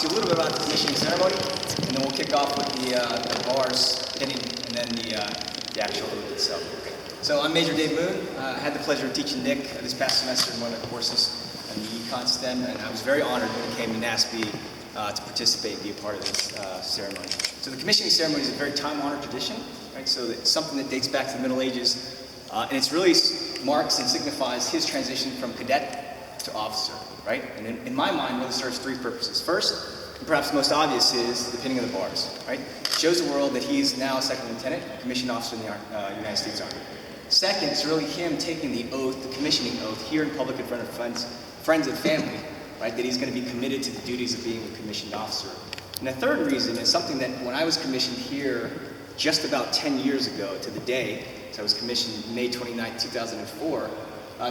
to you a little bit about the commissioning ceremony, and then we'll kick off with the bars hitting, and then the actual oath itself. So I'm Major Dave Moon. I had the pleasure of teaching Nick this past semester in one of the courses in the Econ STEM, and I was very honored when he came to NASB to participate and be a part of this ceremony. So the commissioning ceremony is a very time-honored tradition, right? So it's something that dates back to the Middle Ages, and it's really marks and signifies his transition from cadet to officer, right? And in my mind, really serves three purposes. First, and perhaps the most obvious, is the pinning of the bars, right? It shows the world that he's now a second lieutenant, commissioned officer in the United States Army. Second, it's really him taking the oath, the commissioning oath, here in public in front of friends and family, right? That he's going to be committed to the duties of being a commissioned officer. And the third reason is something that when I was commissioned here just about 10 years ago to the day, so I was commissioned May 29, 2004,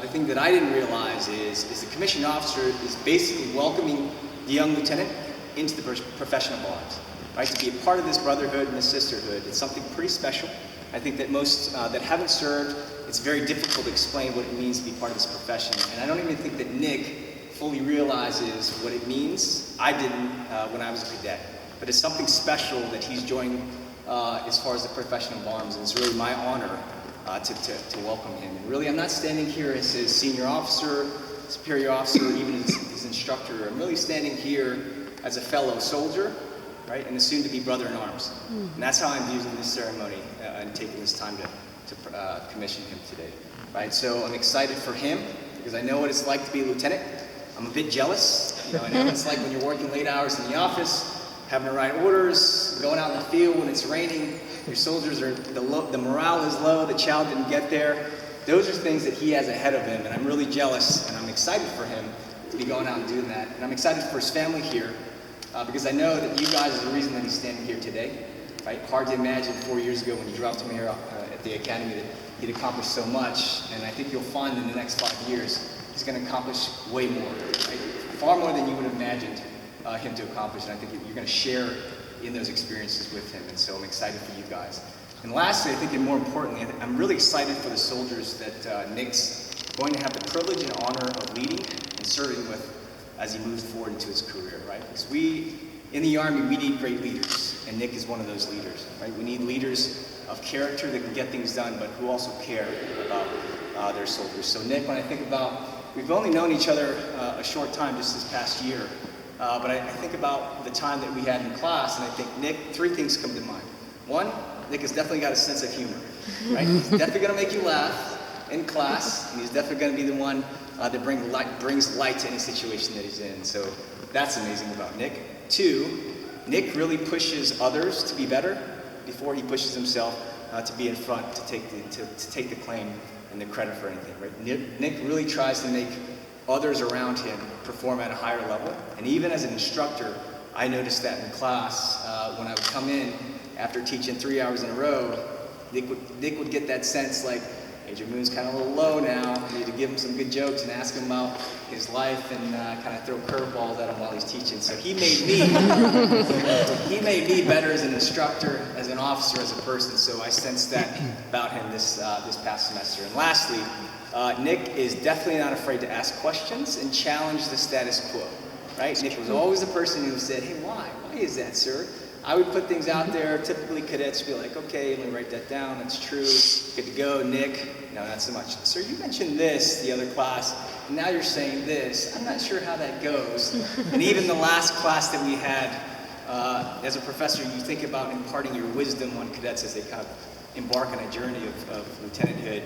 the thing that I didn't realize is the commissioned officer is basically welcoming the young lieutenant into the professional arms, right? To be a part of this brotherhood and this sisterhood. It's something pretty special. I think that most that haven't served, it's very difficult to explain what it means to be part of this profession. And I don't even think that Nick fully realizes what it means. I didn't when I was a cadet. But it's something special that he's joined as far as the profession of arms. And it's really my honor to welcome him. And really, I'm not standing here as his senior officer, superior officer, or even his instructor. I'm really standing here as a fellow soldier, right, and a soon-to-be brother in arms. And that's how I'm using this ceremony and taking this time to commission him today, right? So I'm excited for him because I know what it's like to be a lieutenant. I'm a bit jealous. You know, I know what it's like when you're working late hours in the office, having to write orders, going out in the field when it's raining. Your soldiers are, the morale is low, the chow didn't get there. Those are things that he has ahead of him, and I'm really jealous, and I'm excited for him to be going out and doing that. And I'm excited for his family here, because I know that you guys are the reason that he's standing here today, right? Hard to imagine 4 years ago when you dropped him here at the academy that he'd accomplished so much, and I think you'll find in the next 5 years he's going to accomplish way more, right? Far more than you would have imagined him to accomplish, and I think you're going to share in those experiences with him, and so I'm excited for you guys. And lastly, I think, and more importantly, I'm really excited for the soldiers that Nick's going to have the privilege and honor of leading and serving with as he moves forward into his career, right? Because in the Army, we need great leaders, and Nick is one of those leaders, right? We need leaders of character that can get things done, but who also care about their soldiers. So Nick, when I think about, we've only known each other a short time just this past year, but I think about the time that we had in class, and I think, Nick, three things come to mind. One, Nick has definitely got a sense of humor, right? He's definitely going to make you laugh in class, and he's definitely going to be the one that brings light to any situation that he's in. So that's amazing about Nick. Two, Nick really pushes others to be better before he pushes himself to be in front, to take the claim and the credit for anything, right? Nick really tries to make others around him perform at a higher level. And even as an instructor, I noticed that in class when I would come in after teaching 3 hours in a row, Nick would get that sense like, Major Moon's kind of a little low now. I need to give him some good jokes and ask him about his life and kind of throw curveballs at him while he's teaching. So he made me better as an instructor, as an officer, as a person. So I sensed that about him this past semester. And lastly, Nick is definitely not afraid to ask questions and challenge the status quo, right? Nick was always the person who said, hey, why? Why is that, sir? I would put things out there. Typically, cadets would be like, okay, let me write that down. That's true. Good to go, Nick. No, not so much. Sir, you mentioned this the other class, and now you're saying this. I'm not sure how that goes. And even the last class that we had, as a professor, you think about imparting your wisdom on cadets as they kind of embark on a journey of lieutenanthood.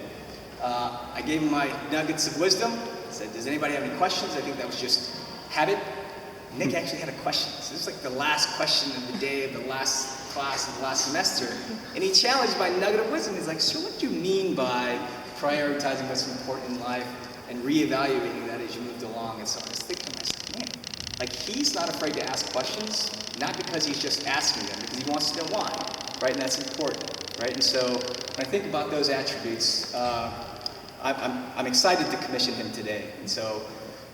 I gave him my nuggets of wisdom. I said, does anybody have any questions? I think that was just habit. Nick actually had a question. So this was like the last question of the day of the last class of the last semester. And he challenged my nugget of wisdom. He's like, sir, what do you mean by prioritizing what's important in life and reevaluating that as you moved along? And so I was thinking to myself, man, like he's not afraid to ask questions, not because he's just asking them, because he wants to know why, right? And that's important, right? And so when I think about those attributes, I'm excited to commission him today. And so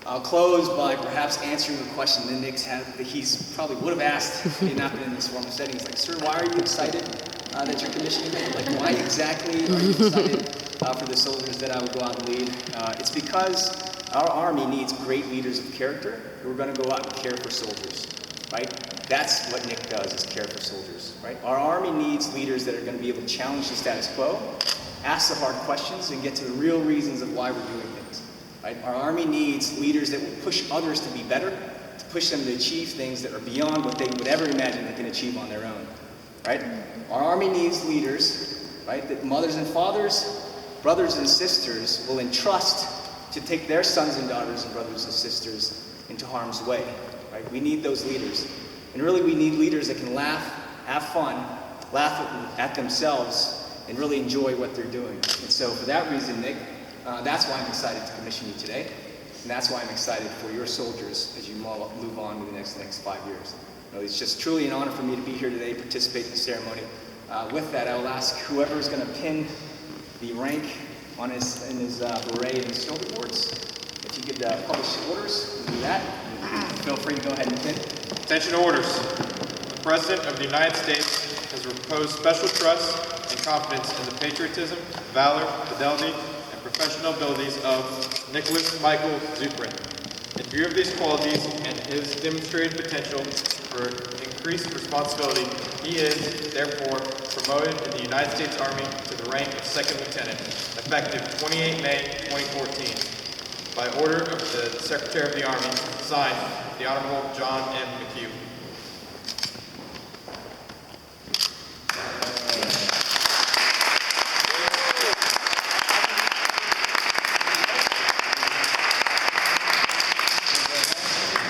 I'll close by perhaps answering the question that Nick's had, that he's probably would have asked if he had not been in this formal setting. He's like, sir, why are you excited that you're commissioning me? Like, why exactly are you excited for the soldiers that I would go out and lead? It's because our Army needs great leaders of character who are going to go out and care for soldiers. right? That's what Nick does, is care for soldiers, right? Our Army needs leaders that are going to be able to challenge the status quo, ask the hard questions, and get to the real reasons of why we're doing things, right? Our Army needs leaders that will push others to be better, to push them to achieve things that are beyond what they would ever imagine they can achieve on their own, right? Our Army needs leaders, right, that mothers and fathers, brothers and sisters will entrust to take their sons and daughters and brothers and sisters into harm's way, right? We need those leaders. And really we need leaders that can laugh, have fun, laugh at themselves, and really enjoy what they're doing. And so for that reason, Nick, that's why I'm excited to commission you today. And that's why I'm excited for your soldiers as you move on to the next 5 years. You know, it's just truly an honor for me to be here today, participate in the ceremony. With that, I will ask whoever is going to pin the rank on in his beret and his shoulder boards, if you could publish the orders, do that. Feel free to go ahead and pin. Attention orders. The President of the United States has reposed special trust and confidence in the patriotism, valor, fidelity, and professional abilities of Nicholas Michael Czupryn. In view of these qualities and his demonstrated potential for increased responsibility, he is, therefore, promoted in the United States Army to the rank of Second Lieutenant, effective 28 May 2014. By order of the Secretary of the Army, signed, the Honorable John M. McHugh.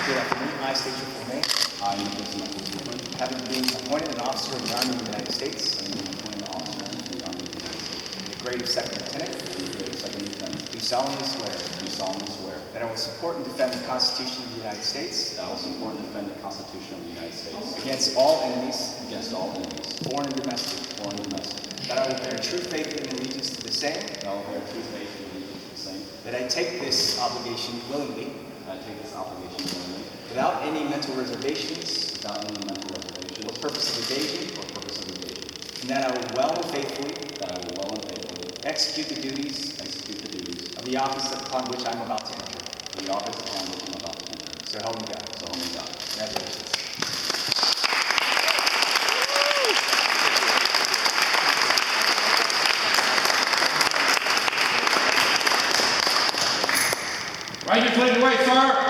Good afternoon. I state your full name. I, Nicholas Michael Czupryn, Having been appointed an officer of the Army of the United States, having been appointed officer of the Army of the United States, in the grade of Second Lieutenant, in the grade of Second Lieutenant, do solemnly swear do solemnly swear that I will support and defend the Constitution of the United States that I will support and defend the Constitution of the United States against all enemies, against all enemies, foreign and domestic, foreign and domestic, that I will bear true faith and allegiance to the same, that I will bear true faith and allegiance to the same, that I take this obligation willingly, that I take this obligation willingly, without any mental reservations without any mental reservation or purpose of evasion, or purpose of evasion, and that I will well and faithfully that I will well and faithfully execute the duties execute the duties of the office upon which I'm about to enter. of the office upon which I am about to enter. So help me God. So help me God. Congratulations. Right, you played away, sir.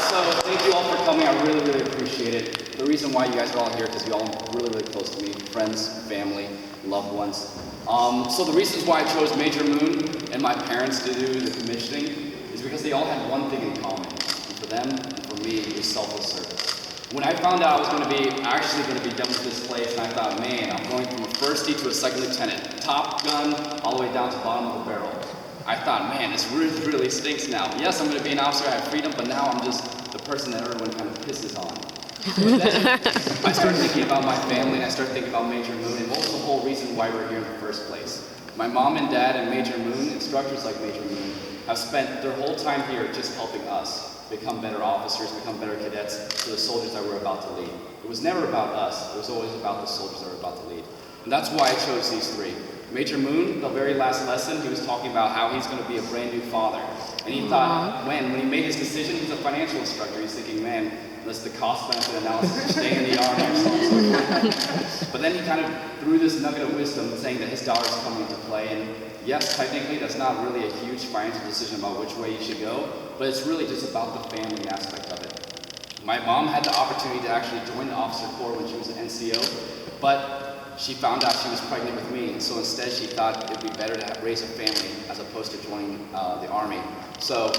So thank you all for coming. I really, really appreciate it. The reason why you guys are all here is because you all are really, really close to me, friends, family, loved ones. So the reasons why I chose Major Moon and my parents to do the commissioning is because they all had one thing in common. And for them and for me, it was selfless service. When I found out I was actually going to be done with this place, and I thought, man, I'm going from a firstie to a second lieutenant, top gun, all the way down to bottom of the barrel. I thought, man, this really, really stinks now. Yes, I'm going to be an officer, I have freedom, but now I'm just the person that everyone kind of pisses on. But then I started thinking about my family, and I started thinking about Major Moon, and what was the whole reason why we're here in the first place. My mom and dad and Major Moon, instructors like Major Moon, have spent their whole time here just helping us become better officers, become better cadets for the soldiers that we're about to lead. It was never about us, it was always about the soldiers that we're about to lead. And that's why I chose these three. Major Moon, the very last lesson, he was talking about how he's going to be a brand new father. And he thought, when he made his decision, he's a financial instructor, he's thinking, man, that's the cost-benefit analysis of staying in the Army or something. But then he kind of threw this nugget of wisdom saying that his daughter's coming into play. And yes, technically, that's not really a huge financial decision about which way you should go, but it's really just about the family aspect of it. My mom had the opportunity to actually join the officer corps when she was an NCO, but she found out she was pregnant with me, and so instead she thought it would be better to raise a family as opposed to joining the Army. So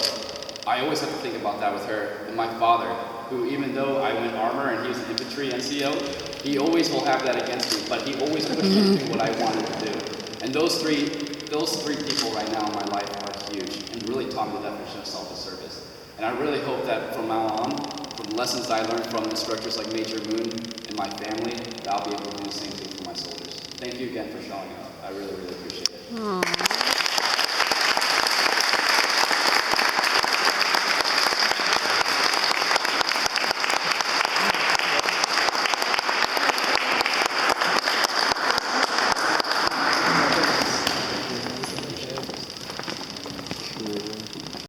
I always have to think about that with her. And my father, who even though I went armor and he was an infantry NCO, he always will have that against me, but he always pushed me to do what I wanted to do. And those three people right now in my life are huge and really taught me the definition of selfless service. And I really hope that from now on, from the lessons I learned from instructors like Major Moon and my family, that I'll be able to do the same thing for my soldiers. Thank you again for showing up. I really, really appreciate it. Aww.